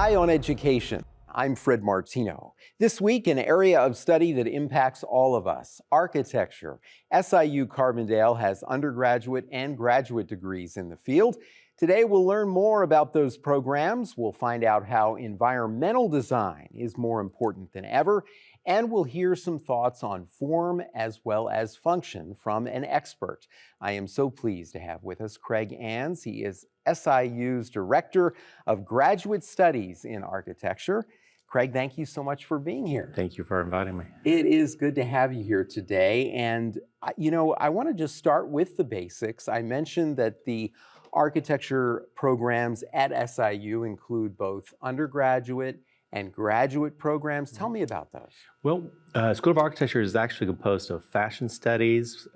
Eye on Education. I'm Fred Martino. This week, an area of study that impacts all of us, architecture. SIU Carbondale has undergraduate and graduate degrees in the field. Today, we'll learn more about those programs. We'll find out how environmental design is more important than ever, and we'll hear some thoughts on form as well as function from an expert. I am so pleased to have with us Craig Anz. He is SIU's Director of Graduate Studies in Architecture. Craig, thank you so much for being here. Thank you for inviting me. It is good to have you here today. And, I want to just start with the basics. I mentioned that the architecture programs at SIU include both undergraduate and graduate programs. Tell me about those. Well, School of Architecture is actually composed of fashion studies,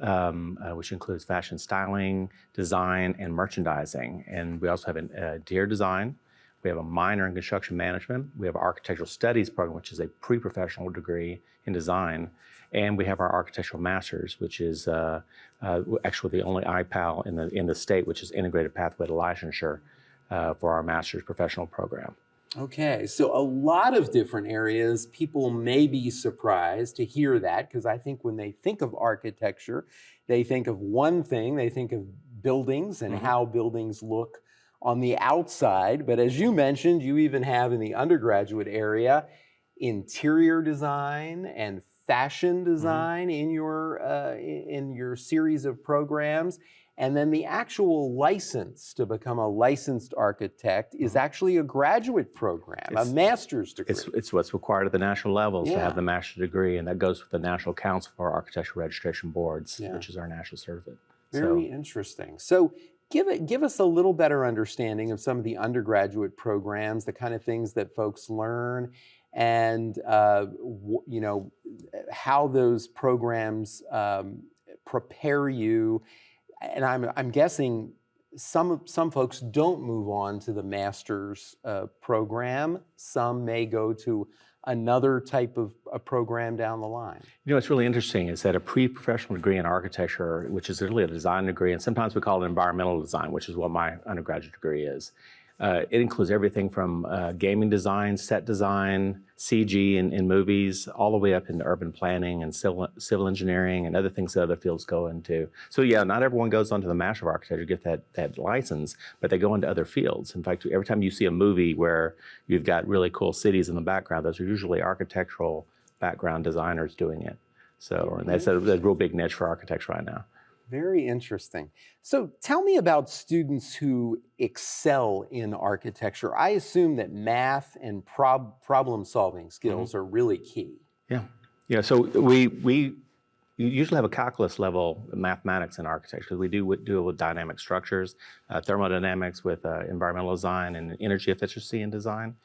which includes fashion styling, design, and merchandising. And we also have an interior design. We have a minor in construction management. We have an architectural studies program, which is a pre-professional degree in design. And we have our architectural master's, which is actually the only IPAL in the state, which is integrated pathway to licensure for our master's professional program. Okay, so a lot of different areas. People may be surprised to hear that, because I think when they think of architecture, they think of one thing. They think of buildings and how buildings look on the outside. But as you mentioned, you even have in the undergraduate area interior design and fashion design in your series of programs. And then the actual license to become a licensed architect is actually a graduate program, a master's degree. It's what's required at the national levels to have the master's degree, and that goes with the National Council for Architectural Registration Boards, which is our national certificate. Very interesting. So give us a little better understanding of some of the undergraduate programs, the kind of things that folks learn, and how those programs prepare you. And I'm guessing some folks don't move on to the master's program. Some may go to another type of a program down the line. What's really interesting is that a pre-professional degree in architecture, which is really a design degree, and sometimes we call it environmental design, which is what my undergraduate degree is. It includes everything from gaming design, set design, CG in movies, all the way up into urban planning and civil engineering and other things that other fields go into. So yeah, not everyone goes on to the Master of Architecture to get that license, but they go into other fields. In fact, every time you see a movie where you've got really cool cities in the background, those are usually architectural background designers doing it. So and that's a real big niche for architecture right now. Very interesting. So tell me about students who excel in architecture. I assume that math and problem-solving skills are really key. Yeah. So we usually have a calculus level mathematics in architecture. We deal with dynamic structures, thermodynamics with environmental design and energy efficiency in design.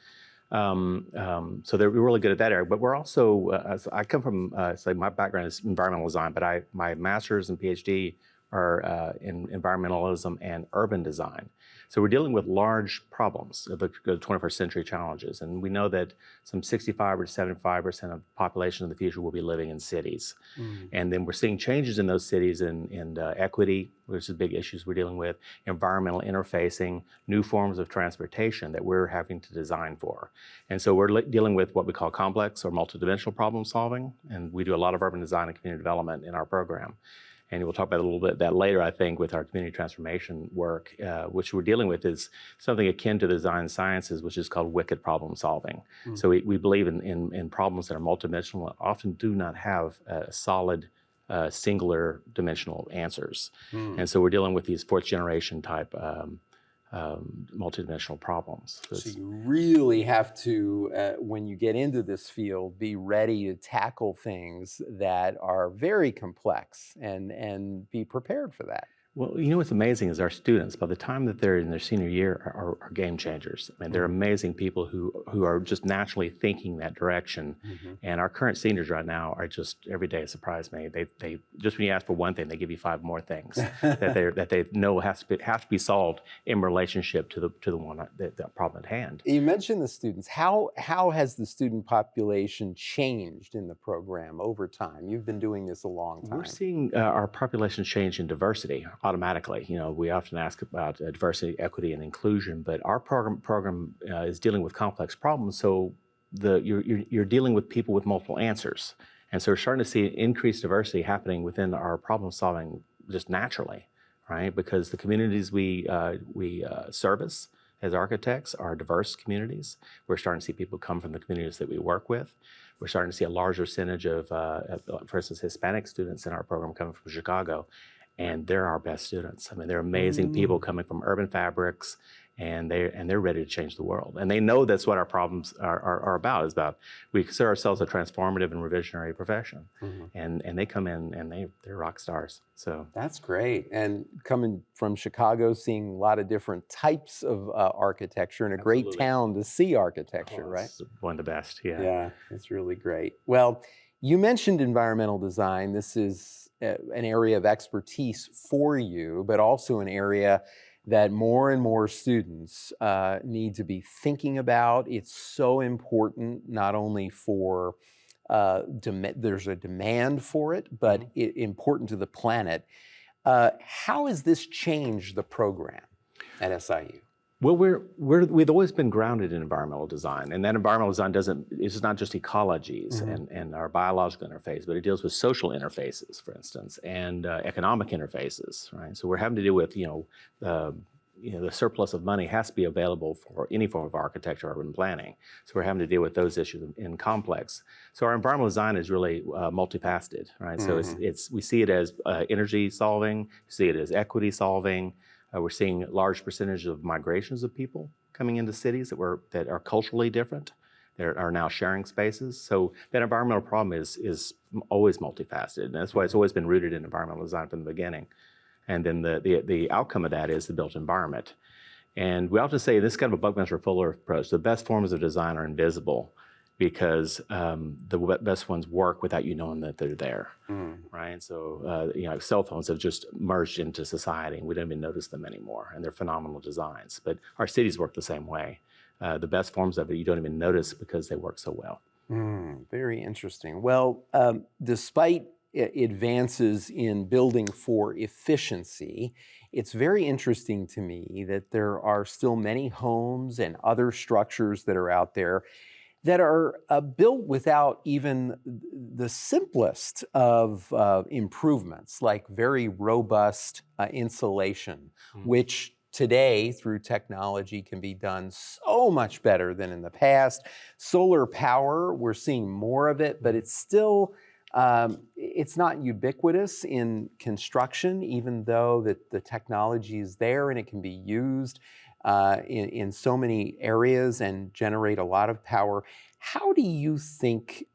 So they're really good at that area, but we're also, I come from, my background is environmental design, but my master's and PhD are in environmentalism and urban design. So we're dealing with large problems of the 21st century challenges. And we know that some 65 or 75% of the population of the future will be living in cities. And then we're seeing changes in those cities in equity, which is big issues we're dealing with, environmental interfacing, new forms of transportation that we're having to design for. And so we're dealing with what we call complex or multidimensional problem solving. And we do a lot of urban design and community development in our program. And we'll talk about a little bit that later, I think, with our community transformation work, which we're dealing with is something akin to the design sciences, which is called wicked problem solving. So we believe in problems that are multidimensional, often do not have solid singular dimensional answers. And so we're dealing with these fourth generation type multidimensional problems. So you really have to, when you get into this field, be ready to tackle things that are very complex and be prepared for that. Well, what's amazing is our students, by the time that they're in their senior year, are game changers. I mean, they're amazing people who are just naturally thinking that direction. And our current seniors right now are just, every day surprise me. They just when you ask for one thing, they give you 5 more things that they know have to be solved in relationship to the one that problem at hand. You mentioned the students. How has the student population changed in the program over time? You've been doing this a long time. We're seeing our population change in diversity. automatically. We often ask about diversity, equity, and inclusion, but our program is dealing with complex problems. So you're dealing with people with multiple answers, and so we're starting to see increased diversity happening within our problem solving just naturally, right? Because the communities we service as architects are diverse communities. We're starting to see people come from the communities that we work with. We're starting to see a larger percentage of, for instance, Hispanic students in our program coming from Chicago, and they're our best students. I mean, they're amazing people coming from urban fabrics, and they're ready to change the world. And they know that's what our problems are about. Is about we consider ourselves a transformative and revisionary profession, and they come in and they're rock stars. So that's great. And coming from Chicago, seeing a lot of different types of architecture, and a great town to see architecture, right? It's one of the best. Yeah. Yeah, it's really great. Well, you mentioned environmental design. This is an area of expertise for you, but also an area that more and more students need to be thinking about. It's so important, not only for, there's a demand for it, but important to the planet. How has this changed the program at SIU? Well, we've always been grounded in environmental design, and that environmental design it's not just ecologies and our biological interface, but it deals with social interfaces, for instance, and economic interfaces, right? So we're having to deal with, the surplus of money has to be available for any form of architecture or urban planning. So we're having to deal with those issues in complex. So our environmental design is really multifaceted, right? So we see it as energy solving, we see it as equity solving. We're seeing large percentages of migrations of people coming into cities that are culturally different. There are now sharing spaces. So that environmental problem is always multifaceted, and that's why it's always been rooted in environmental design from the beginning. And then the outcome of that is the built environment. And we often say this is kind of a Buckminster Fuller approach. The best forms of design are invisible because the best ones work without you knowing that they're there, right? So, cell phones have just merged into society, and we don't even notice them anymore, and they're phenomenal designs. But our cities work the same way. The best forms of it, you don't even notice because they work so well. Very interesting. Well, despite advances in building for efficiency, it's very interesting to me that there are still many homes and other structures that are out there that are built without even the simplest of improvements, like very robust insulation, which today through technology can be done so much better than in the past. Solar power, we're seeing more of it, but it's still, it's not ubiquitous in construction, even though that the technology is there and it can be used in so many areas and generate a lot of power. How do you think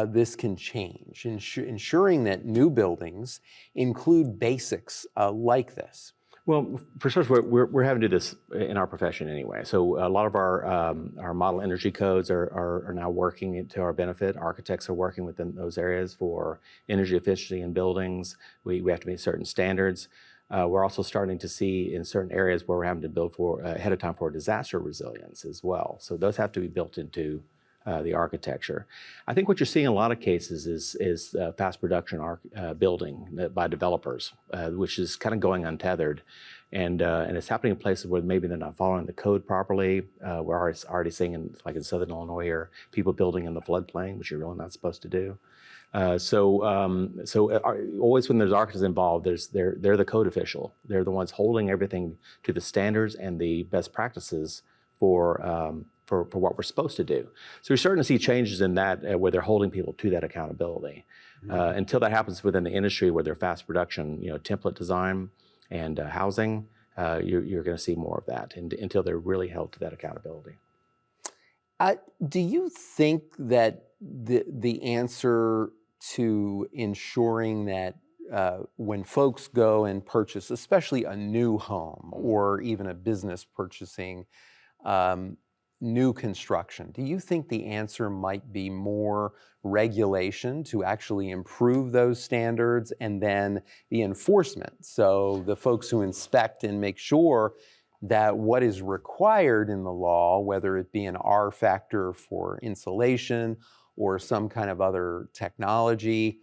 this can change, ensuring that new buildings include basics like this? Well, for sure, we're having to do this in our profession anyway. So a lot of our model energy codes are now working to our benefit. Architects are working within those areas for energy efficiency in buildings. We have to meet certain standards. We're also starting to see in certain areas where we're having to build for ahead of time for disaster resilience as well. So those have to be built into the architecture. I think what you're seeing in a lot of cases is fast production building by developers, which is kind of going untethered. And it's happening in places where maybe they're not following the code properly. We're already seeing like in Southern Illinois here, people building in the floodplain, which you're really not supposed to do. So always when there's architects involved, they're the code official. They're the ones holding everything to the standards and the best practices for what we're supposed to do. So we're starting to see changes in that where they're holding people to that accountability. Until that happens within the industry where they're fast production, template design and housing, you're going to see more of that until they're really held to that accountability. Do you think that the answer to ensuring that when folks go and purchase, especially a new home or even a business purchasing new construction, do you think the answer might be more regulation to actually improve those standards and then the enforcement? So the folks who inspect and make sure that what is required in the law, whether it be an R factor for insulation or some kind of other technology,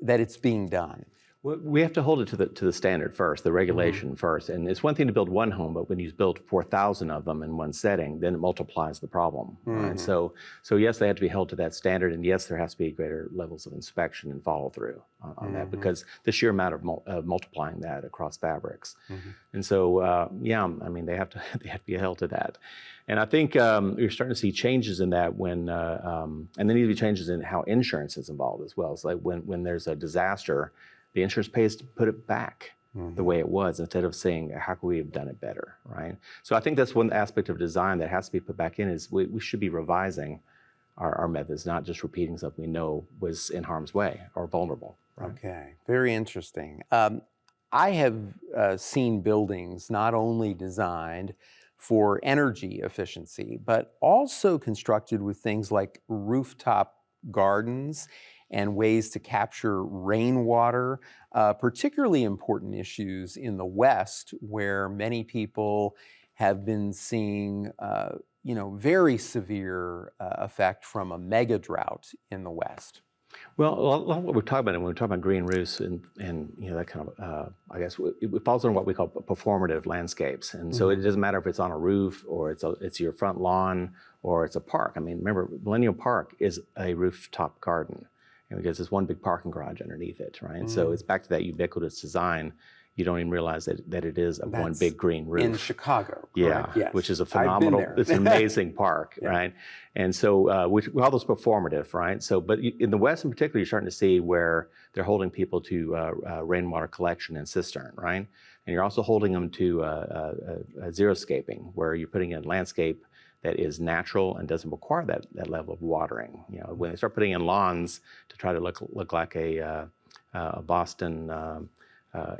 that it's being done. We have to hold it to the standard first, the regulation first. And it's one thing to build one home, but when you build 4,000 of them in one setting, then it multiplies the problem. Right? So yes, they have to be held to that standard, and yes, there has to be greater levels of inspection and follow through on that, because the sheer amount of multiplying that across fabrics. And so yeah, I mean, they have to be held to that. And I think you're starting to see changes in that when, and there need to be changes in how insurance is involved as well. It's like when there's a disaster, the insurance pays to put it back the way it was, instead of saying, how could we have done it better, right? So I think that's one aspect of design that has to be put back in, is we should be revising our methods, not just repeating something we know was in harm's way or vulnerable. Right? Okay, very interesting. I have seen buildings not only designed for energy efficiency, but also constructed with things like rooftop gardens and ways to capture rainwater, particularly important issues in the West, where many people have been seeing very severe effect from a mega drought in the West. Well, a lot of what we're talking about when we talk about green roofs and that kind of, I guess it falls under what we call performative landscapes. And so it doesn't matter if it's on a roof or it's your front lawn or it's a park. I mean, remember, Millennium Park is a rooftop garden, because there's one big parking garage underneath it, right? So it's back to that ubiquitous design. You don't even realize that it is one big green roof. In Chicago, correct? Yeah, yes. Which is a phenomenal, it's an amazing park, Yeah. right? And so we call those performative, right? So, but in the West in particular, you're starting to see where they're holding people to rainwater collection and cistern, right? And you're also holding them to xeriscaping, where you're putting in landscape that is natural and doesn't require that level of watering. When they start putting in lawns to try to look like a Boston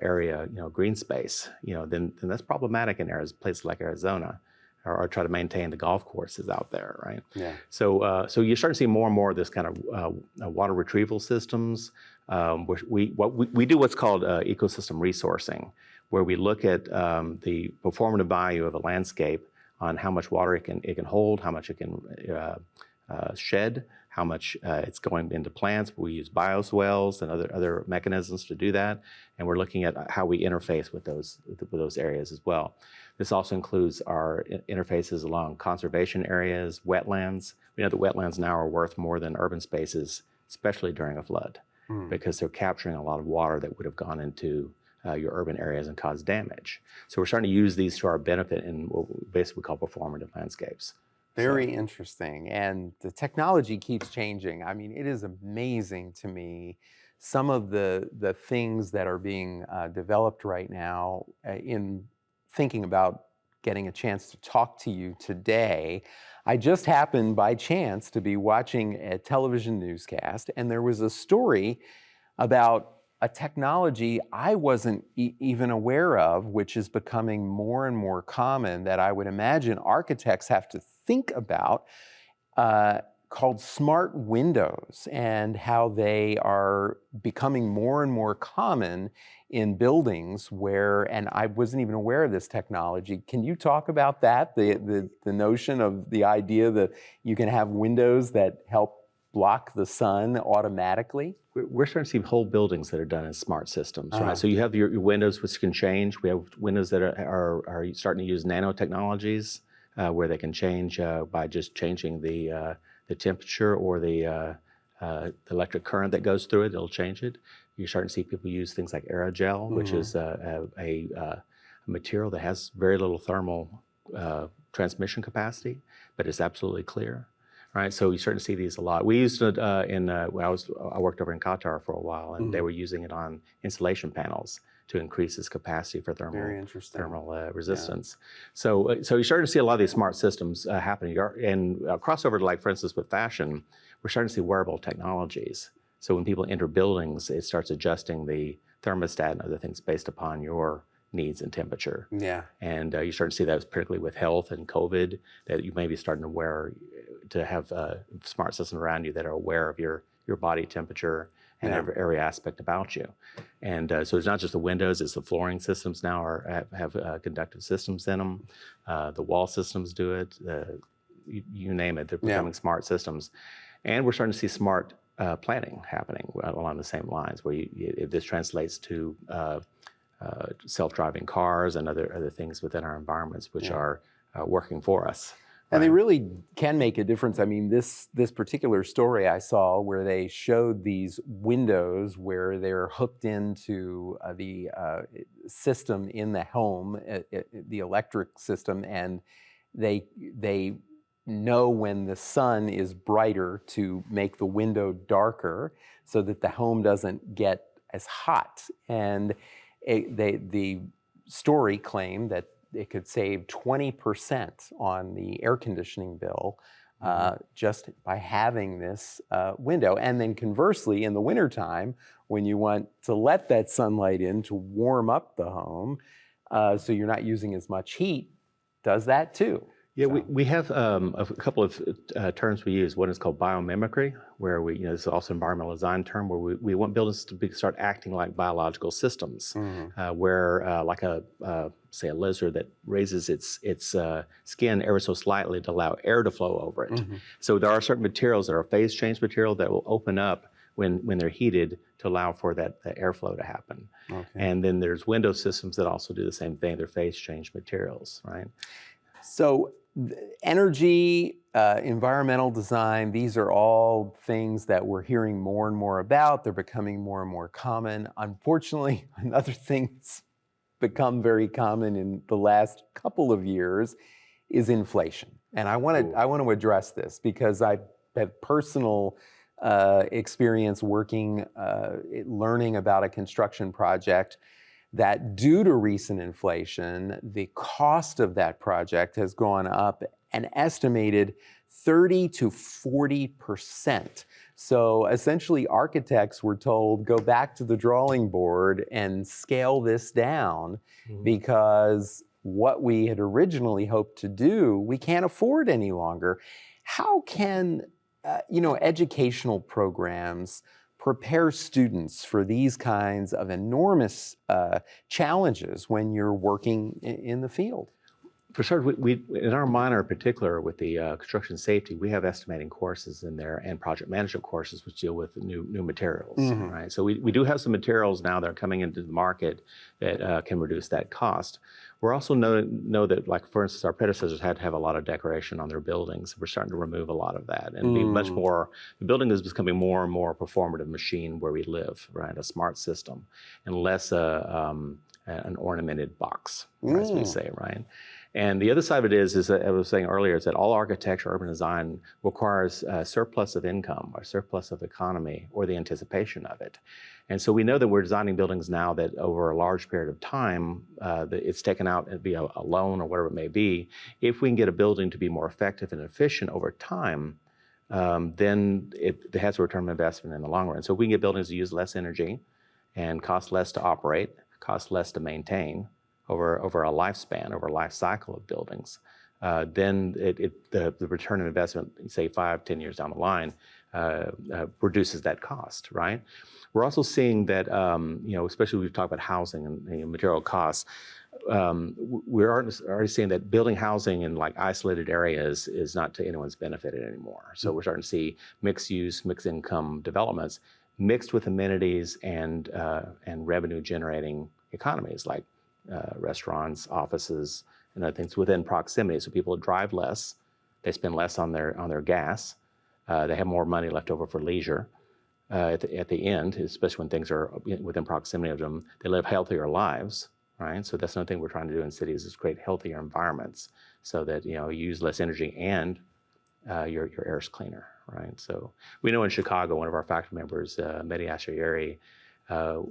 area, green space, then that's problematic in places like Arizona, or try to maintain the golf courses out there, right? Yeah. So you're starting to see more and more of this kind of water retrieval systems. We do what's called ecosystem resourcing, where we look at the performative value of a landscape on how much water it can hold, how much it can shed, how much it's going into plants. We use bioswales and other mechanisms to do that, and we're looking at how we interface with those areas as well. This also includes our interfaces along conservation areas, wetlands. We know that wetlands now are worth more than urban spaces, especially during a flood, because they're capturing a lot of water that would have gone into your urban areas and caused damage. So we're starting to use these to our benefit in what we basically call performative landscapes. Very interesting. And the technology keeps changing. I mean, it is amazing to me, some of the things that are being developed right now in thinking about getting a chance to talk to you today. I just happened by chance to be watching a television newscast, and there was a story about a technology I wasn't even aware of, which is becoming more and more common, that I would imagine architects have to think about, called smart windows, and how they are becoming more and more common in buildings and I wasn't even aware of this technology. Can you talk about that, the notion of the idea that you can have windows that help block the sun automatically? We're starting to see whole buildings that are done in smart systems, right? So you have your windows, which can change. We have windows that are starting to use nanotechnologies, where they can change by just changing the temperature or the electric current that goes through it. It'll change it. You're starting to see people use things like aerogel, which is a material that has very little thermal transmission capacity, but it's absolutely clear. Right, so you're starting to see these a lot. We used it when I worked over in Qatar for a while, and they were using it on insulation panels to increase its capacity for thermal resistance. Yeah. So you're starting to see a lot of these smart systems happening. And crossover, like for instance with fashion, we're starting to see wearable technologies. So when people enter buildings, it starts adjusting the thermostat and other things based upon your needs and temperature. Yeah. And you're starting to see that particularly with health and COVID, that you may be starting to have smart systems around you that are aware of your body temperature and every aspect about you. And so it's not just the windows, it's the flooring systems now have conductive systems in them. The wall systems do it. You name it, they're becoming smart systems. And we're starting to see smart planning happening along the same lines, where this translates to self-driving cars and other things within our environments, which are working for us. And they really can make a difference. I mean, this particular story I saw where they showed these windows where they're hooked into the system in the home, the electric system, and they know when the sun is brighter to make the window darker so that the home doesn't get as hot. And the story claimed that it could save 20% on the air conditioning bill just by having this window. And then conversely, in the wintertime, when you want to let that sunlight in to warm up the home, so you're not using as much heat, does that too. Yeah, we have a couple of terms we use. One is called biomimicry, where this is also an environmental design term, where we want buildings to start acting like biological systems, where like say a lizard that raises its skin ever so slightly to allow air to flow over it. So there are certain materials that are phase change material that will open up when they're heated to allow for that airflow to happen. And then there's window systems that also do the same thing. They're phase change materials, right? So energy, environmental design, these are all things that we're hearing more and more about. They're becoming more and more common. Unfortunately, another thing that's become very common in the last couple of years is inflation. And I want to address this because I have personal experience working, learning about a construction project that due to recent inflation, the cost of that project has gone up an estimated 30 to 40%. So essentially architects were told, go back to the drawing board and scale this down because what we had originally hoped to do, we can't afford any longer. How can educational programs prepare students for these kinds of enormous challenges when you're working in the field? For sure, we in our minor in particular with the construction safety, we have estimating courses in there and project management courses which deal with new materials, right? So we do have some materials now that are coming into the market that can reduce that cost. We're also know that, like for instance, our predecessors had to have a lot of decoration on their buildings. We're starting to remove a lot of that and be much more. The building is becoming more and more a performative machine where we live, right? A smart system, and less an ornamented box, as we say, right? And the other side of it is that, as I was saying earlier, is that all architecture, urban design requires a surplus of income or surplus of economy or the anticipation of it. And so we know that we're designing buildings now that over a large period of time, it's taken out via a loan or whatever it may be. If we can get a building to be more effective and efficient over time, then it has a return on investment in the long run. So if we can get buildings to use less energy and cost less to operate, cost less to maintain, over a lifespan, over a life cycle of buildings, then the return on investment, say 5-10 years down the line, reduces that cost, right? We're also seeing that, especially when we talk about housing and material costs, we're already seeing that building housing in like isolated areas is not to anyone's benefit anymore. So we're starting to see mixed use, mixed income developments mixed with amenities and revenue generating economies like restaurants, offices, and other things within proximity. So people drive less, they spend less on their gas, they have more money left over for leisure. At the end, especially when things are within proximity of them, they live healthier lives, right? So that's another thing we're trying to do in cities is create healthier environments so that you use less energy and your air is cleaner, right? So we know in Chicago, one of our faculty members, Mehdi Ashayeri,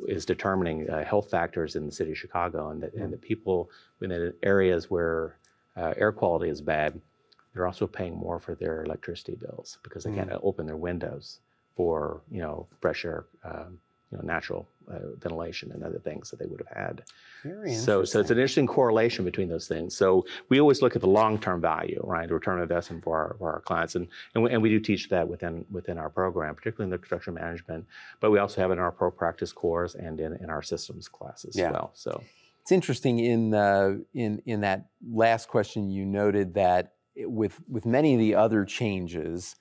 is determining health factors in the city of Chicago, and the people in the areas where air quality is bad, they're also paying more for their electricity bills because they can't open their windows for fresh air, natural ventilation and other things that they would have had. Very interesting. So it's an interesting correlation between those things. So we always look at the long-term value, right, the return on investment for our clients, and we do teach that within our program, particularly in the construction management. But we also have it in our pro practice course and in our systems classes as well. So it's interesting in that last question you noted that with many of the other changes,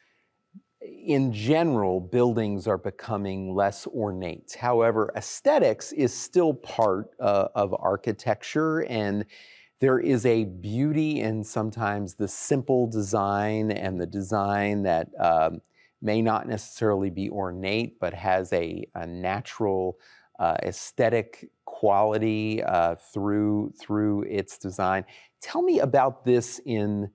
in general, buildings are becoming less ornate. However, aesthetics is still part of architecture, and there is a beauty in sometimes the simple design and the design that may not necessarily be ornate, but has a natural aesthetic quality through its design. Tell me about this in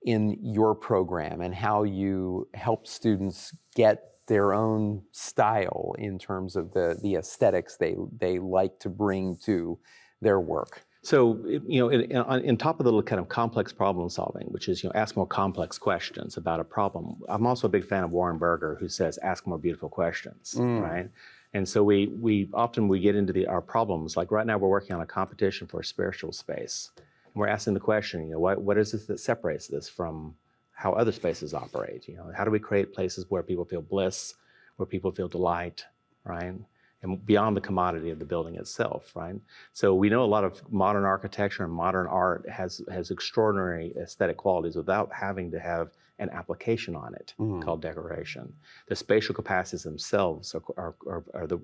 your program and how you help students get their own style in terms of the aesthetics they like to bring to their work. So, in top of the kind of complex problem solving, which is, ask more complex questions about a problem. I'm also a big fan of Warren Berger, who says, ask more beautiful questions, right? And so we often get into our problems. Like right now, we're working on a competition for a spiritual space. And we're asking the question, what is it that separates this from how other spaces operate? How do we create places where people feel bliss, where people feel delight, right? And beyond the commodity of the building itself, right? So we know a lot of modern architecture and modern art has extraordinary aesthetic qualities without having to have an application on it called decoration. The spatial capacities themselves are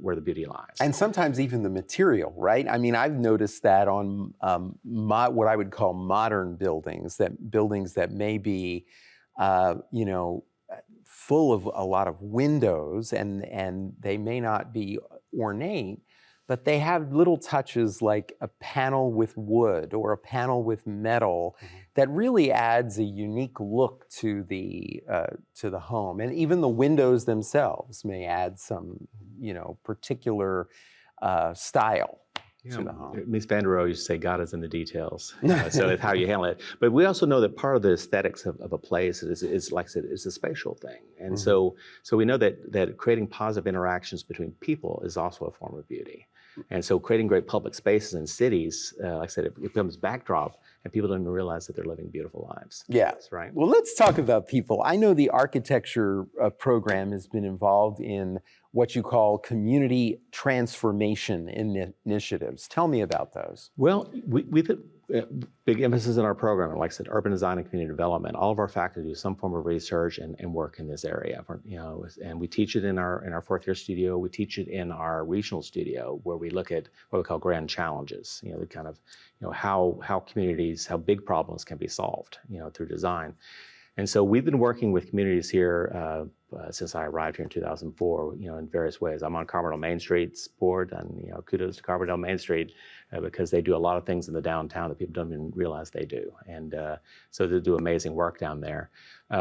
where the beauty lies. And sometimes even the material, right? I mean, I've noticed that on what I would call modern buildings that may be, full of a lot of windows, and they may not be ornate, but they have little touches like a panel with wood or a panel with metal that really adds a unique look to the home. And even the windows themselves may add some, particular style to the home. Mies van der Rohe used to say, God is in the details. So it's how you handle it. But we also know that part of the aesthetics of a place is, like I said, is a spatial thing. And so we know that creating positive interactions between people is also a form of beauty. And so creating great public spaces in cities, like I said, it becomes backdrop, and people don't even realize that they're living beautiful lives. Yeah. That's right. Well, let's talk about people. I know the architecture program has been involved in what you call community transformation initiatives. Tell me about those. Well, we've big emphasis in our program, like I said, urban design and community development. All of our faculty do some form of research and work in this area. And we teach it in our fourth year studio. We teach it in our regional studio, where we look at what we call grand challenges. The kind of how communities, how big problems can be solved, through design. And so we've been working with communities here since I arrived here in 2004, in various ways. I'm on Carbondale Main Street's board, and kudos to Carbondale Main Street because they do a lot of things in the downtown that people don't even realize they do. And so they do amazing work down there.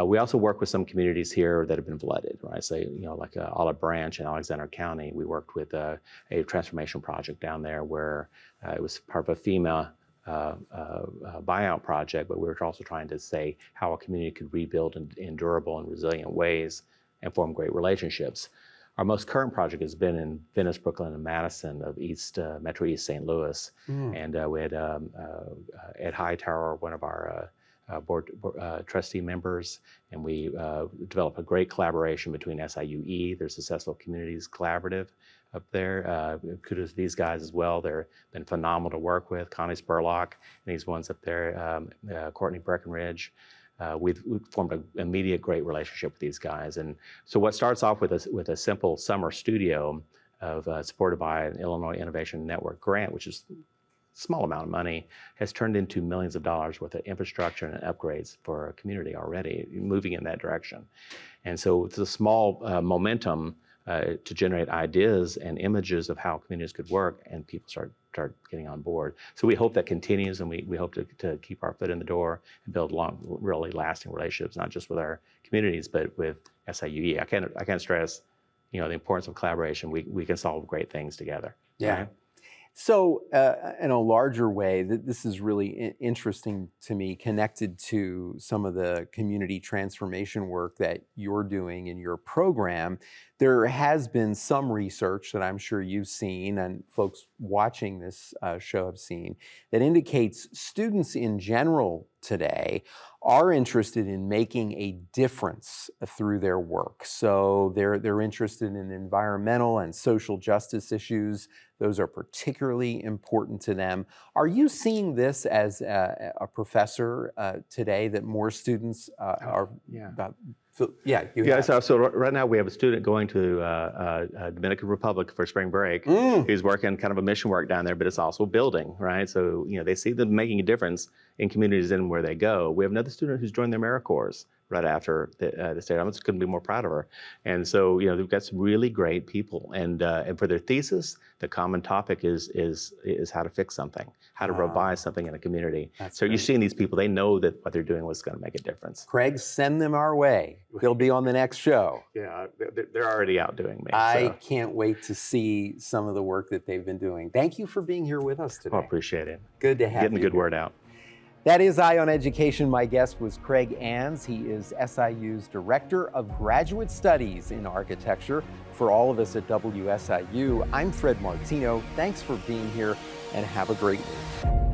We also work with some communities here that have been flooded, right? So, like Olive Branch in Alexander County, we worked with a transformation project down there where it was part of a FEMA buyout project, but we were also trying to say how a community could rebuild in durable and resilient ways and form great relationships. Our most current project has been in Venice, Brooklyn, and Madison of Metro East St. Louis. And we had Ed Hightower, one of our board trustee members, and we developed a great collaboration between SIUE, their Successful Communities Collaborative up there. Kudos to these guys as well. They've been phenomenal to work with. Connie Spurlock and these ones up there, Courtney Breckenridge. We've formed an immediate great relationship with these guys. And so what starts off with a simple summer studio supported by an Illinois Innovation Network grant, which is small amount of money, has turned into millions of dollars worth of infrastructure and upgrades for a community already, moving in that direction. And so it's a small momentum to generate ideas and images of how communities could work, and people start getting on board. So we hope that continues, and we hope to keep our foot in the door and build long, really lasting relationships, not just with our communities, but with SIUE. I can't stress, the importance of collaboration. We can solve great things together. Yeah. Right? So in a larger way, this is really interesting to me, connected to some of the community transformation work that you're doing in your program. There has been some research that I'm sure you've seen, and folks watching this show have seen, that indicates students in general today are interested in making a difference through their work. So they're interested in environmental and social justice issues. Those are particularly important to them. Are you seeing this as a professor today, that more students are So, yeah, you Yeah, have. so right now we have a student going to Dominican Republic for spring break. Who's working kind of a mission work down there, but it's also building, right? So, they see them making a difference in communities and where they go. We have another student who's joined the AmeriCorps right after the state. I'm just couldn't be more proud of her. And so, we've got some really great people. And for their thesis, the common topic is how to fix something, how to revise something in a community. So you're seeing these people, they know that what they're doing was going to make a difference. Craig, send them our way. They'll be on the next show. Yeah, they're already outdoing me. I can't wait to see some of the work that they've been doing. Thank you for being here with us today. I appreciate it. Good to have you. Getting the good word out. That is Eye on Education. My guest was Craig Anz. He is SIU's Director of Graduate Studies in Architecture. For all of us at WSIU, I'm Fred Martino. Thanks for being here and have a great week.